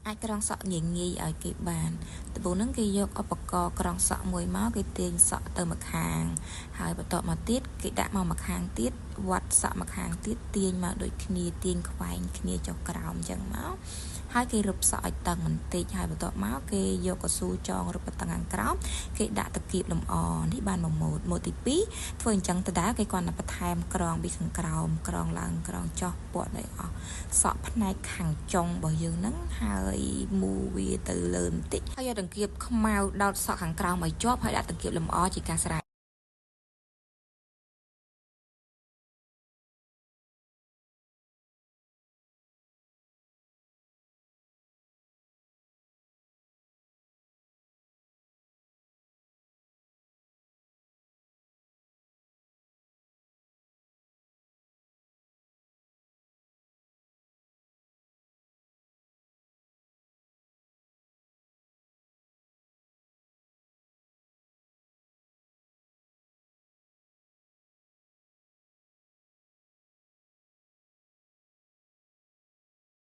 អាចក្រងសក់ងាយងាយឲ្យគេបានដំបូងហ្នឹងគេយកឧបករណ៍ក្រងសក់មួយមកគេទាញសក់ទៅម្ខាងហើយបន្ទាប់មកទៀតគេដាក់មកម្ខាងទៀតវត្តសក់ម្ខាងទៀតទាញមកដូចគ្នាទាញខ្វែងគ្នាចុះក្រោមអញ្ចឹងមកហើយគេរឹបសក់ឲ្យតឹងបន្តិចហើយបន្ទាប់មកគេយកកស៊ូចងរឹបតឹងខាងក្រោមគេដាក់តគៀបលម្អនេះបានមួយម៉ូតទី2ធ្វើអញ្ចឹងទៅដែរគេគាត់តែបន្ថែមក្រងពីខាងក្រោមក្រងឡើងក្រងចុះពណ៌ឲ្យអស់សក់ផ្នែកខាងចុងរបស់យើងហ្នឹងហើយមូវាទៅលើបន្តិចហើយយកតង្គៀបខ្មៅដោតសក់ខាងក្រោមឲ្យជាប់ហើយដាក់តង្គៀបលម្អជាការស្រេច